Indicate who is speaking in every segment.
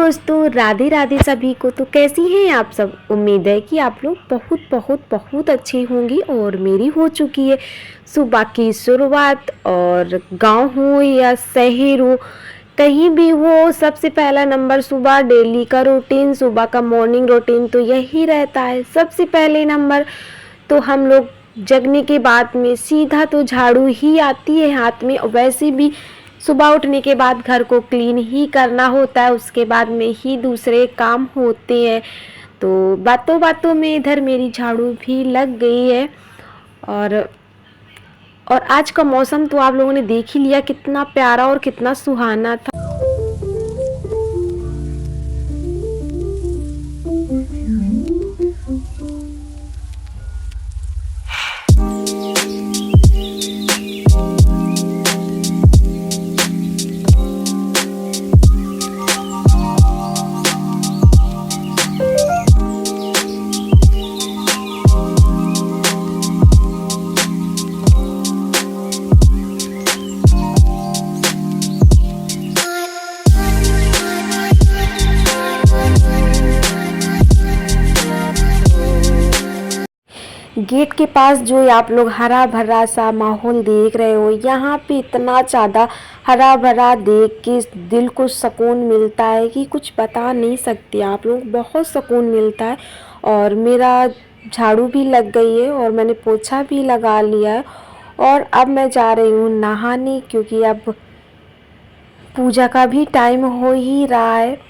Speaker 1: दोस्तों, राधे राधे सभी को। तो कैसी हैं आप सब? उम्मीद है कि आप लोग बहुत बहुत बहुत अच्छे होंगे और मेरी हो चुकी है सुबह की शुरुआत। और गांव हो या शहर हो, कहीं भी हो, सबसे पहला नंबर सुबह डेली का रूटीन, सुबह का मॉर्निंग रूटीन तो यही रहता है। सबसे पहले नंबर तो हम लोग जगने के बाद में सीधा तो झाड़ू ही आती है हाथ में। और वैसे भी सुबह उठने के बाद घर को क्लीन ही करना होता है, उसके बाद में ही दूसरे काम होते हैं। तो बातों बातों में इधर मेरी झाड़ू भी लग गई है। और आज का मौसम तो आप लोगों ने देख ही लिया, कितना प्यारा और कितना सुहाना था। गेट के पास जो आप लोग हरा भरा सा माहौल देख रहे हो, यहाँ पे इतना ज़्यादा हरा भरा देख के दिल को सुकून मिलता है कि कुछ बता नहीं सकते आप लोग, बहुत सुकून मिलता है। और मेरा झाड़ू भी लग गई है और मैंने पोछा भी लगा लिया है। और अब मैं जा रही हूँ नहाने, क्योंकि अब पूजा का भी टाइम हो ही रहा है।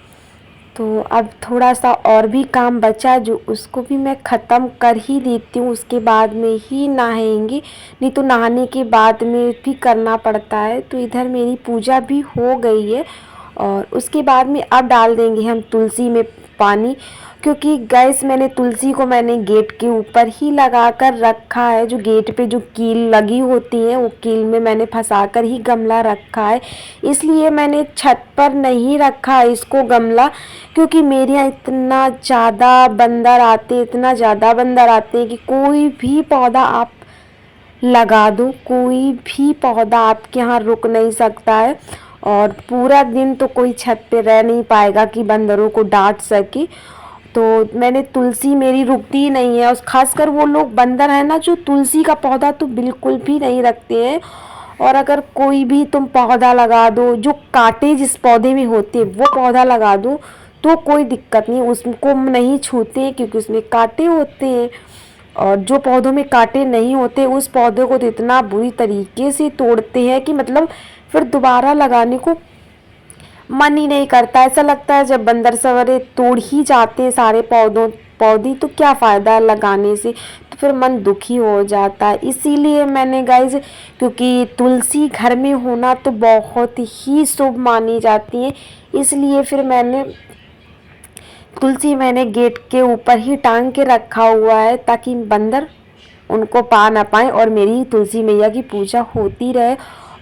Speaker 1: तो अब थोड़ा सा और भी काम बचा जो उसको भी मैं ख़त्म कर ही देती हूँ, उसके बाद में ही नहाएंगे, नहीं तो नहाने के बाद में भी करना पड़ता है। तो इधर मेरी पूजा भी हो गई है और उसके बाद में अब डाल देंगे हम तुलसी में पानी, क्योंकि गैस मैंने गेट के ऊपर ही लगा कर रखा है। जो गेट पे जो कील लगी होती है, वो कील में मैंने फंसा कर ही गमला रखा है। इसलिए मैंने छत पर नहीं रखा इसको गमला, क्योंकि मेरे यहाँ इतना ज़्यादा बंदर आते हैं कि कोई भी पौधा आप लगा दो, कोई भी पौधा आपके यहाँ रुक नहीं सकता है। और पूरा दिन तो कोई छत पे रह नहीं पाएगा कि बंदरों को डांट सके। तो मैंने तुलसी मेरी रुकती ही नहीं है। और खासकर वो लोग बंदर हैं ना, जो तुलसी का पौधा तो बिल्कुल भी नहीं रखते हैं। और अगर कोई भी तुम पौधा लगा दो, जो कांटे जिस पौधे में होते वो पौधा लगा दो तो कोई दिक्कत नहीं, उसको नहीं छूते क्योंकि उसमें कांटे होते हैं। और जो पौधों में कांटे नहीं होते उस पौधे को तो इतना बुरी तरीके से तोड़ते हैं कि मतलब फिर दोबारा लगाने को मन ही नहीं करता। ऐसा लगता है जब बंदर सवरे तोड़ ही जाते हैं सारे पौधे तो क्या फ़ायदा लगाने से, तो फिर मन दुखी हो जाता है। इसीलिए मैंने गाइज, क्योंकि तुलसी घर में होना तो बहुत ही शुभ मानी जाती है, इसलिए फिर तुलसी मैंने गेट के ऊपर ही टांग के रखा हुआ है ताकि बंदर उनको पा ना पाए और मेरी तुलसी मैया की पूजा होती रहे।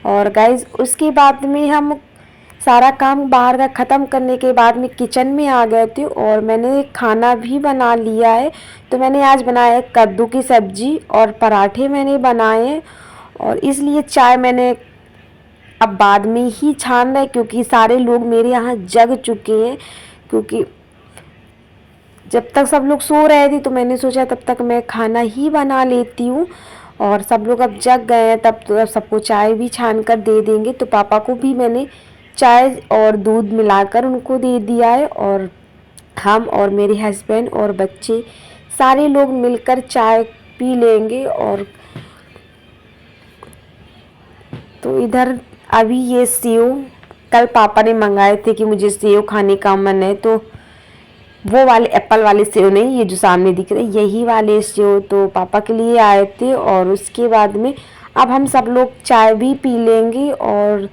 Speaker 1: और गाइज उसके बाद में हम सारा काम बाहर का ख़त्म करने के बाद में किचन में आ गए थे और मैंने खाना भी बना लिया है। तो मैंने आज बनाया है कद्दू की सब्ज़ी और पराठे मैंने बनाए। और इसलिए चाय मैंने अब बाद में ही छान रहे, क्योंकि सारे लोग मेरे यहाँ जग चुके हैं। क्योंकि जब तक सब लोग सो रहे थे तो मैंने सोचा तब तक मैं खाना ही बना लेती हूँ। और सब लोग अब जग गए हैं, तब तो अब सबको चाय भी छान कर दे देंगे। तो पापा को भी मैंने चाय और दूध मिलाकर उनको दे दिया है। और हम और मेरे हस्बैंड और बच्चे सारे लोग मिलकर चाय पी लेंगे। और तो इधर अभी ये सेव कल पापा ने मंगाए थे कि मुझे सेव खाने का मन है, तो वो वाले एप्पल वाले सेव नहीं, ये जो सामने दिख रहे यही वाले सेव तो पापा के लिए आए थे। और उसके बाद में अब हम सब लोग चाय भी पी लेंगे। और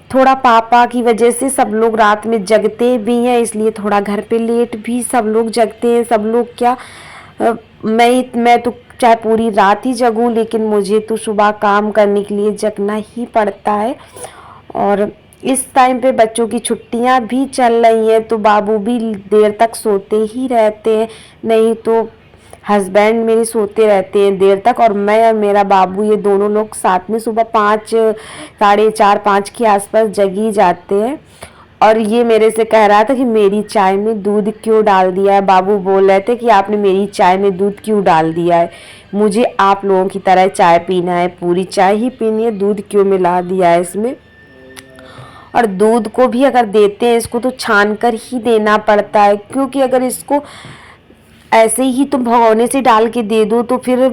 Speaker 1: थोड़ा पापा की वजह से सब लोग रात में जगते भी हैं, इसलिए थोड़ा घर पे लेट भी सब लोग जगते हैं। सब लोग क्या, मैं तो चाहे पूरी रात ही जगूं, लेकिन मुझे तो सुबह काम करने के लिए जगना ही पड़ता है। और इस टाइम पे बच्चों की छुट्टियां भी चल रही हैं, तो बाबू भी देर तक सोते ही रहते हैं, नहीं तो हस्बैंड मेरे सोते रहते हैं देर तक। और मैं और मेरा बाबू ये दोनों लोग साथ में सुबह 5, साढ़े 4, 5 के आसपास जग ही जाते हैं। और ये मेरे से कह रहा था कि मेरी चाय में दूध क्यों डाल दिया है। बाबू बोल रहे थे कि आपने मेरी चाय में दूध क्यों डाल दिया है, मुझे आप लोगों की तरह चाय पीना है, पूरी चाय ही पीनी है, दूध क्यों मिला दिया है इसमें। और दूध को भी अगर देते हैं इसको तो छान कर ही देना पड़ता है, क्योंकि अगर इसको ऐसे ही तुम भगोने से डाल के दे दो तो फिर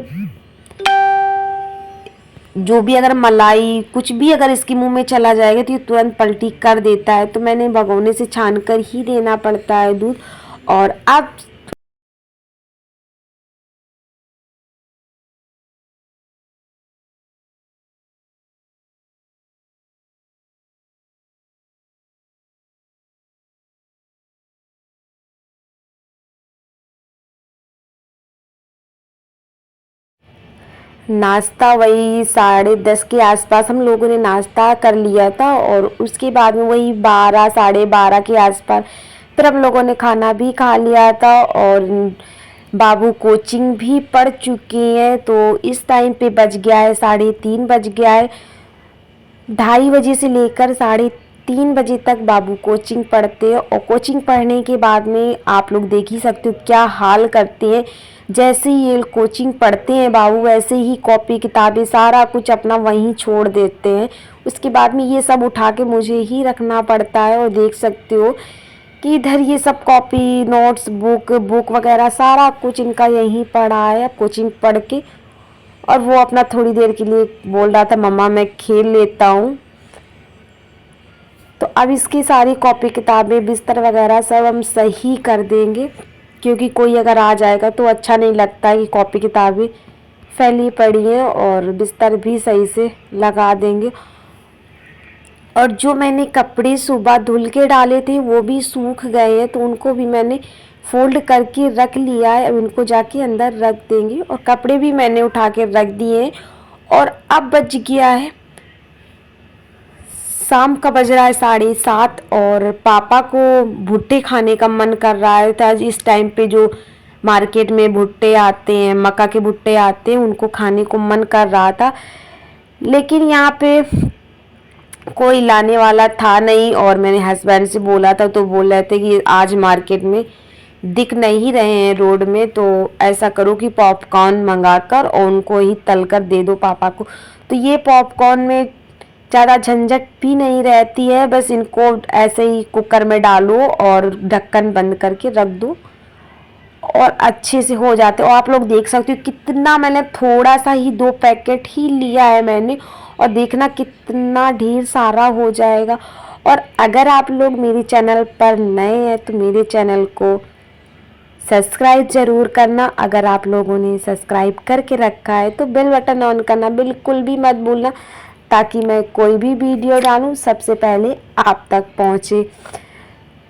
Speaker 1: जो भी अगर मलाई कुछ भी अगर इसके मुंह में चला जाएगा तो ये तुरंत पलटी कर देता है। तो मैंने भगोने से छान कर ही देना पड़ता है दूध। और अब नाश्ता वही 10:30 के आसपास हम लोगों ने नाश्ता कर लिया था, और उसके बाद में वही 12 12:30 के आसपास फिर हम लोगों ने खाना भी खा लिया था। और बाबू कोचिंग भी पढ़ चुके हैं, तो इस टाइम पे बज गया है 3:30 बज गया है। 2:30 बजे से लेकर 3:30 बजे तक बाबू कोचिंग पढ़ते हैं, और कोचिंग पढ़ने के बाद में आप लोग देख ही सकते हो क्या हाल करते हैं। जैसे ही ये कोचिंग पढ़ते हैं बाबू, वैसे ही कॉपी किताबें सारा कुछ अपना वहीं छोड़ देते हैं। उसके बाद में ये सब उठा के मुझे ही रखना पड़ता है। और देख सकते हो कि इधर ये सब कॉपी नोट्स बुक वगैरह सारा कुछ इनका यहीं पड़ा है। अब कोचिंग पढ़ के और वो अपना थोड़ी देर के लिए बोल रहा था मम्मा मैं खेल लेता हूँ। तो अब इसकी सारी कॉपी किताबें बिस्तर वगैरह सब हम सही कर देंगे, क्योंकि कोई अगर आ जाएगा तो अच्छा नहीं लगता है कि कॉपी किताबें फैली पड़ी हैं। और बिस्तर भी सही से लगा देंगे। और जो मैंने कपड़े सुबह धुल के डाले थे वो भी सूख गए हैं, तो उनको भी मैंने फोल्ड करके रख लिया है। अब इनको जाके अंदर रख देंगे। और कपड़े भी मैंने उठा के रख दिए हैं। और अब बज गया है शाम का, बज रहा है 7:30, और पापा को भुट्टे खाने का मन कर रहा है। तो आज इस टाइम पे जो मार्केट में भुट्टे आते हैं, मक्का के भुट्टे आते हैं, उनको खाने को मन कर रहा था। लेकिन यहाँ पे कोई लाने वाला था नहीं, और मैंने हस्बैंड से बोला था तो बोल रहे थे कि आज मार्केट में दिख नहीं रहे हैं रोड में, तो ऐसा करो कि पॉपकॉर्न मंगाकर और उनको ही तल कर दे दो पापा को। तो ये पॉपकॉर्न में ज़्यादा झंझट भी नहीं रहती है, बस इनको ऐसे ही कुकर में डालो और ढक्कन बंद करके रख दो और अच्छे से हो जाते। और आप लोग देख सकते हो कितना मैंने थोड़ा सा ही 2 पैकेट ही लिया है मैंने, और देखना कितना ढेर सारा हो जाएगा। और अगर आप लोग मेरे चैनल पर नए हैं तो मेरे चैनल को सब्सक्राइब ज़रूर करना। अगर आप लोगों ने सब्सक्राइब करके रखा है तो बेल बटन ऑन करना बिल्कुल भी मत भूलना, ताकि मैं कोई भी वीडियो डालूं सबसे पहले आप तक पहुंचे।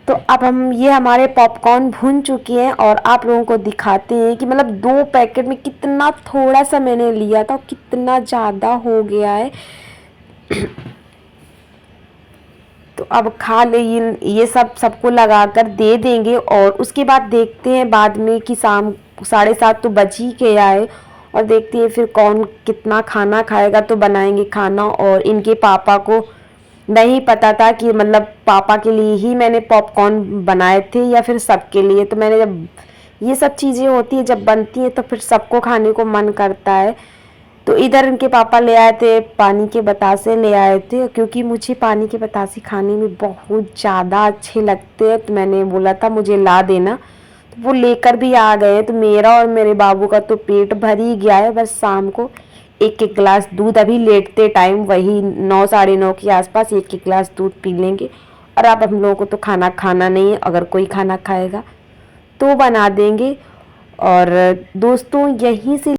Speaker 1: तो अब ये हमारे पॉपकॉर्न भून चुके हैं, और आप लोगों को दिखाते हैं कि मतलब 2 पैकेट में कितना थोड़ा सा मैंने लिया था, कितना ज़्यादा हो गया है। तो अब खा ले, ये सब सबको लगा कर दे देंगे। और उसके बाद देखते हैं बाद में कि शाम 7:30 तो बज ही गया है, और देखते हैं फिर कौन कितना खाना खाएगा। तो बनाएंगे खाना। और इनके पापा को नहीं पता था कि मतलब पापा के लिए ही मैंने पॉपकॉर्न बनाए थे या फिर सबके लिए। तो मैंने जब ये सब चीज़ें होती है जब बनती हैं तो फिर सबको खाने को मन करता है। तो इधर इनके पापा ले आए थे पानी के बतासे ले आए थे, क्योंकि मुझे पानी के बतासे खाने में बहुत ज़्यादा अच्छे लगते हैं। तो मैंने बोला था मुझे ला देना, तो वो लेकर भी आ गए। तो मेरा और मेरे बाबू का तो पेट भर ही गया है। बस शाम को 1-1 गिलास दूध, अभी लेटते टाइम वही 9 साढ़े 9 के आसपास 1-1 गिलास दूध पी लेंगे। और अब हम लोगों को तो खाना खाना नहीं है, अगर कोई खाना खाएगा तो बना देंगे। और दोस्तों यहीं से